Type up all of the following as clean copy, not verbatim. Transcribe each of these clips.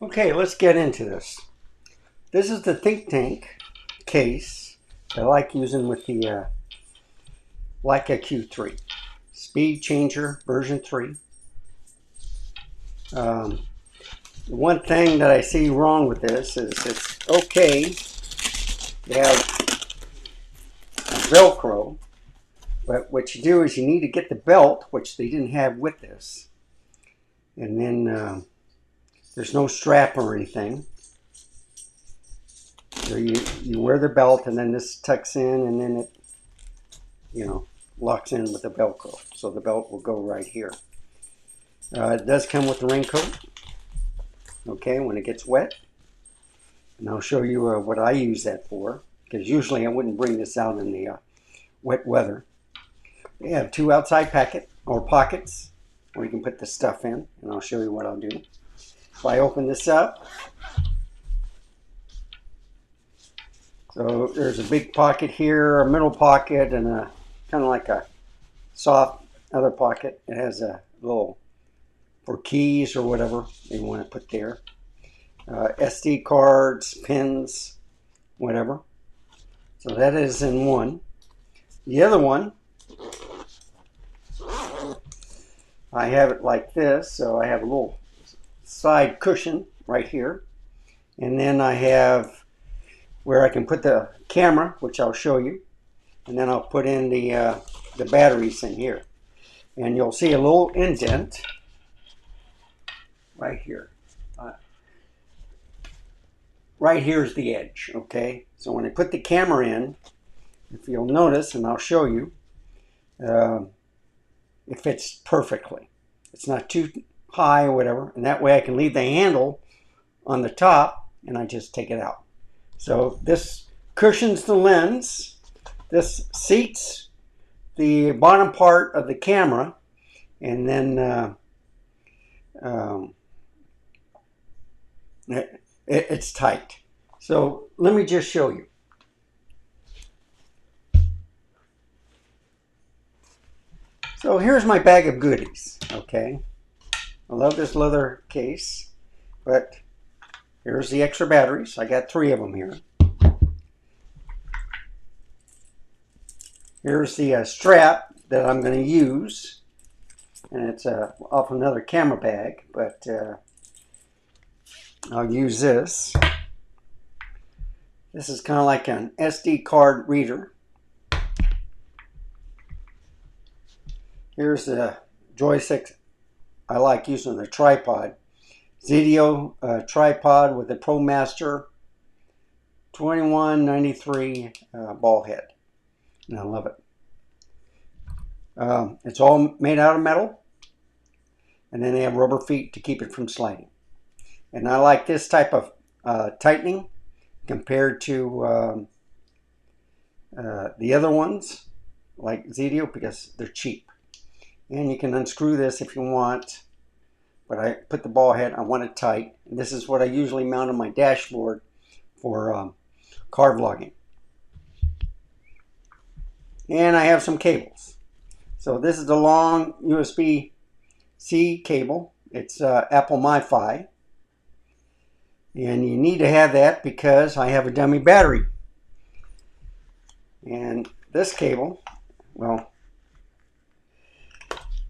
Okay, let's get into this. This is the think tank case that I like using with the Leica Q3. Speed changer version 3. The one thing that I see wrong with this is it's okay to have a Velcro, but what you do is you need to get the belt, which they didn't have with this. And then there's no strap or anything. So you wear the belt, and then this tucks in, and then it locks in with the Velcro. So the belt will go right here. It does come with the raincoat, okay, when it gets wet. And I'll show you what I use that for, because usually I wouldn't bring this out in the wet weather. They have two outside pockets where you can put the stuff in, and I'll show you what I'll do. If I open this up, so there's a big pocket here, a middle pocket, and a kind of like a soft other pocket. It has a little for keys or whatever you want to put there. SD cards, pins, whatever. So that is in one. The other one, I have it like this. So I have a little side cushion right here. And then I have where I can put the camera, which I'll show you. And then I'll put in the batteries in here. And you'll see a little indent right here. Right here is the edge, okay? So when I put the camera in, if you'll notice, and I'll show you, it fits perfectly. It's not too high or whatever, and that way I can leave the handle on the top, and I just take it out. So this cushions the lens. This seats the bottom part of the camera, and then it's tight. So let me just show you. So here's my bag of goodies, okay? I love this leather case, but here's the extra batteries. I got 3 of them here. Here's the strap that I'm going to use, and it's off another camera bag, but I'll use this. This is kind of like an SD card reader. Here's the joystick I like using the tripod. V3.0 tripod with the ProMaster 2193 ball head. And I love it. It's all made out of metal. And then they have rubber feet to keep it from sliding. And I like this type of tightening compared to the other ones like V3.0 because they're cheap. And you can unscrew this if you want, but I put the ball head, I want it tight. And this is what I usually mount on my dashboard for car vlogging. And I have some cables. So this is the long USB-C cable. It's Apple MiFi. And you need to have that because I have a dummy battery. And this cable, well,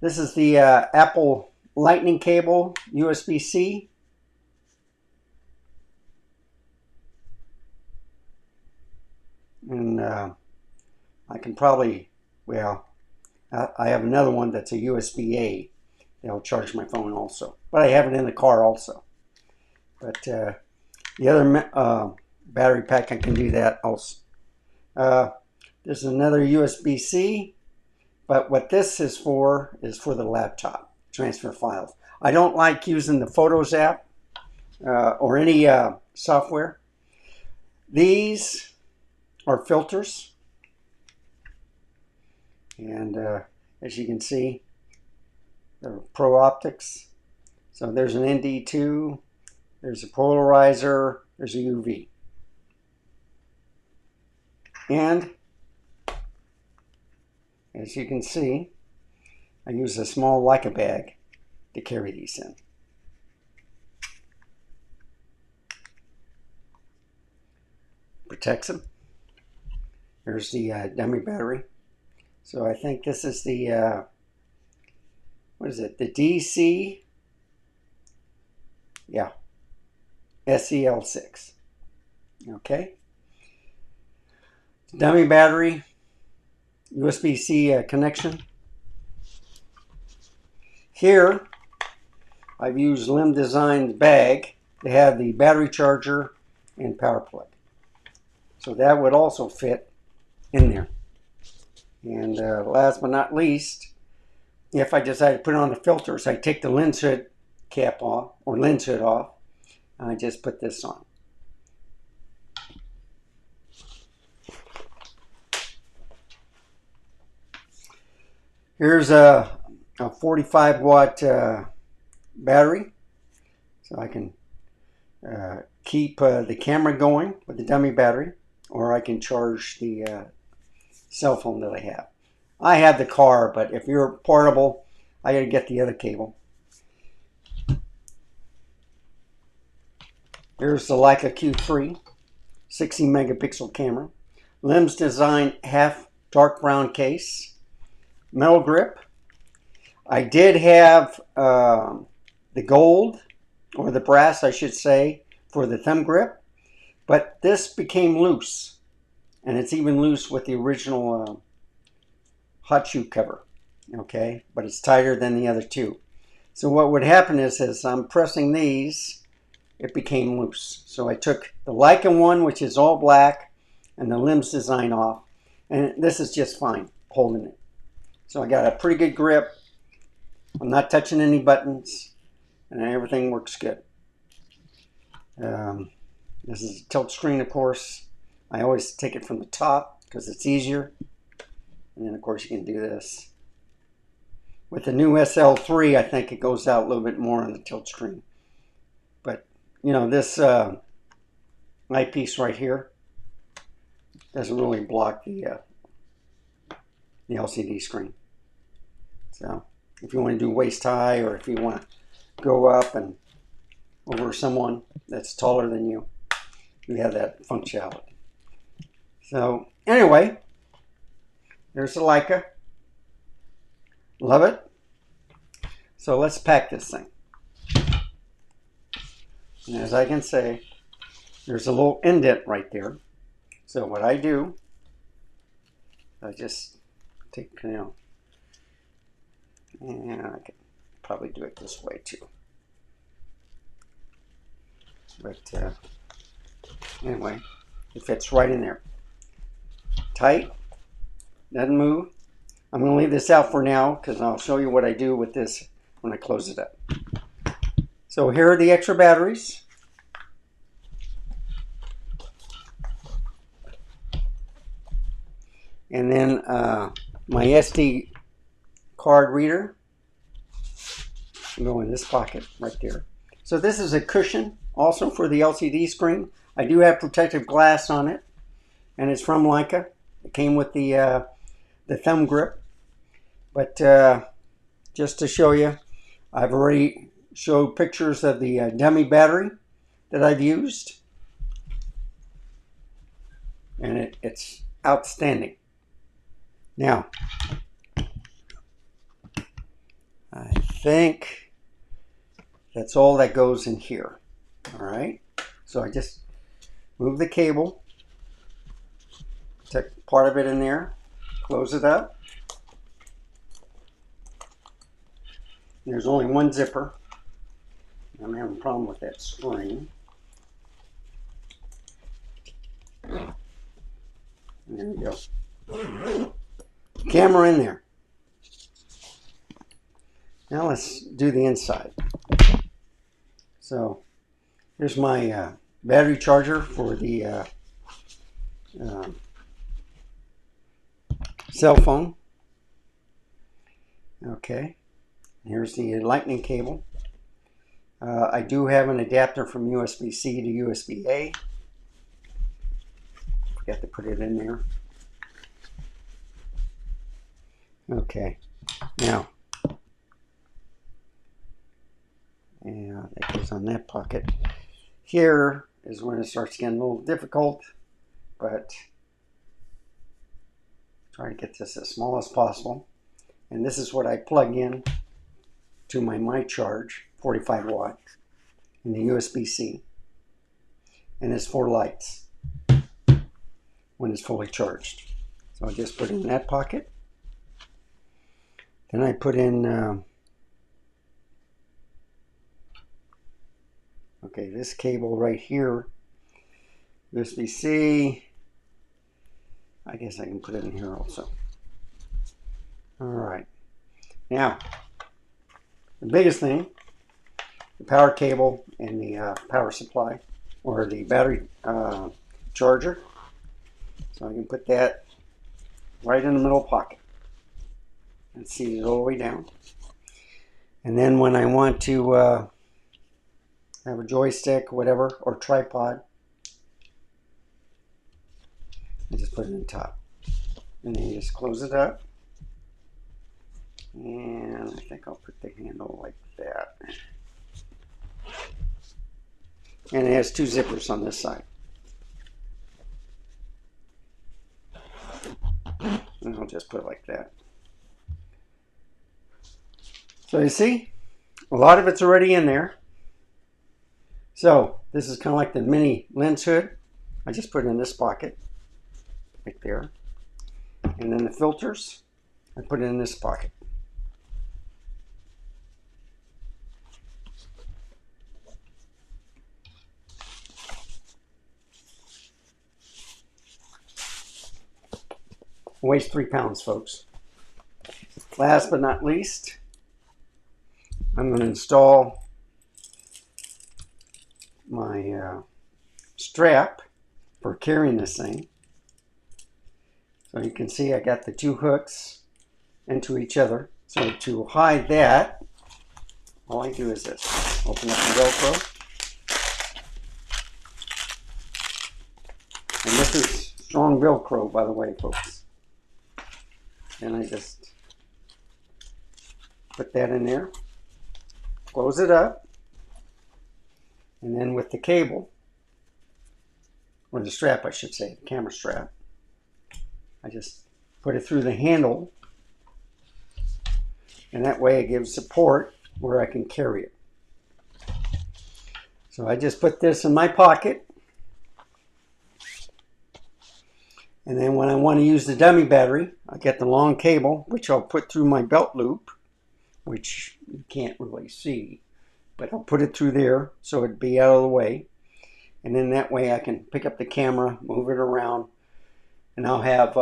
this is the Apple Lightning cable, USB-C. And I can probably, well, I have another one that's a USB-A. That'll charge my phone also. But I have it in the car also. But the other battery pack, I can do that also. There's another USB-C. But what this is for the laptop, transfer files. I don't like using the Photos app or any software. These are filters. And as you can see, they're Pro Optics. So there's an ND2, there's a polarizer, there's a UV. And as you can see, I use a small Leica bag to carry these in. protects them. Here's the dummy battery. So I think this is the, what is it? The DC, yeah, SEL6. Okay. Dummy battery, USB-C connection. Here, I've used Lim Design's bag to have the battery charger and power plug. So that would also fit in there. And last but not least, if I decide to put on the filters, I take the lens hood cap off, or lens hood off, and I just put this on. Here's a 45 watt battery, so I can keep the camera going with the dummy battery, or I can charge the cell phone that I have. I have the car, but if you're portable, I got to get the other cable. Here's the Leica Q3, 60 megapixel camera. Lim's Design half dark brown case. Metal grip. I did have the gold, or the brass I should say, for the thumb grip, but this became loose, and it's even loose with the original hot shoe cover, okay, but it's tighter than the other two. So what would happen is, as I'm pressing these, it became loose. So I took the Leica one, which is all black, and the Lim's Design off, and this is just fine holding it. So I got a pretty good grip. I'm not touching any buttons, and everything works good. This is a tilt screen, of course. I always take it from the top because it's easier. And then, of course, you can do this. With the new SL3, I think it goes out a little bit more on the tilt screen. But, you know, this eyepiece right here doesn't really block the LCD screen. So if you want to do waist high, or if you want to go up and over someone that's taller than you, you have that functionality. So anyway, there's the Leica. Love it. So let's pack this thing. And as I can say, there's a little indent right there. So what I do, I just take, you know, and I can probably do it this way too. But anyway, it fits right in there. Tight, doesn't move. I'm going to leave this out for now because I'll show you what I do with this when I close it up. So here are the extra batteries. And then my SD card reader will go in this pocket right there. So this is a cushion also for the LCD screen. I do have protective glass on it, and it's from Leica. It came with the thumb grip. But just to show you, I've already showed pictures of the dummy battery that I've used, and it's outstanding. Now, I think that's all that goes in here. All right, so I just move the cable, take part of it in there, close it up. There's only one zipper. I'm having a problem with that spring. And there we go. Camera in there. Now let's do the inside. So here's my battery charger for the cell phone. Okay. Here's the lightning cable. I do have an adapter from USB-C to USB-A. Forgot to put it in there. Okay, now, and that goes on that pocket. Here is when it starts getting a little difficult. but try to get this as small as possible. And this is what I plug in to my charge, 45 watt, in the USB-C. And it's 4 lights when it's fully charged. So I just put it in that pocket. Then I put in, okay, this cable right here, USB-C. I guess I can put it in here also. All right. Now, the biggest thing, the power cable and the power supply, or the battery charger. So I can put that right in the middle pocket and seat it all the way down. And then when I want to have a joystick, whatever, or tripod, I just put it on top. And then you just close it up. And I think I'll put the handle like that. And it has 2 zippers on this side. And I'll just put it like that. So you see, a lot of it's already in there. So this is kind of like the mini lens hood. I just put it in this pocket, right there. And then the filters, I put it in this pocket. Weighs 3 pounds, folks. Last but not least, I'm going to install my strap for carrying this thing. So you can see I got the 2 hooks into each other. So to hide that, all I do is this. Open up the Velcro. And this is strong Velcro, by the way, folks. And I just put that in there, close it up, and then with the cable, or the strap I should say, the camera strap, I just put it through the handle, and that way it gives support where I can carry it. So I just put this in my pocket. And then when I want to use the dummy battery, I get the long cable, which I'll put through my belt loop, which you can't really see, but I'll put it through there so it'd be out of the way. And then that way I can pick up the camera, move it around, and I'll have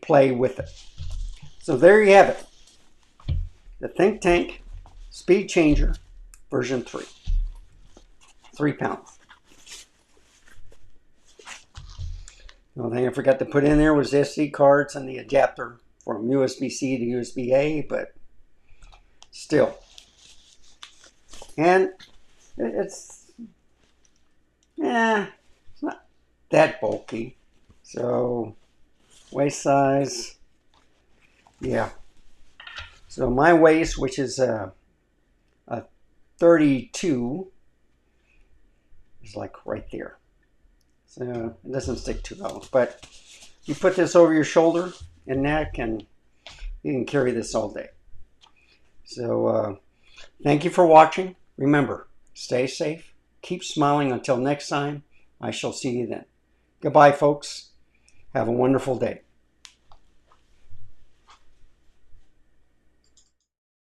play with it. So there you have it. The Think Tank Speed Changer version 3. 3 pounds. The only thing I forgot to put in there was the SD cards and the adapter from USB-C to USB-A, but still. And it's not that bulky. So waist size, yeah. So my waist, which is a 32, is like right there. So it doesn't stick too well, but you put this over your shoulder and neck and you can carry this all day. So thank you for watching. Remember, stay safe, keep smiling. Until next time, I shall see you then. Goodbye, folks. Have a wonderful day.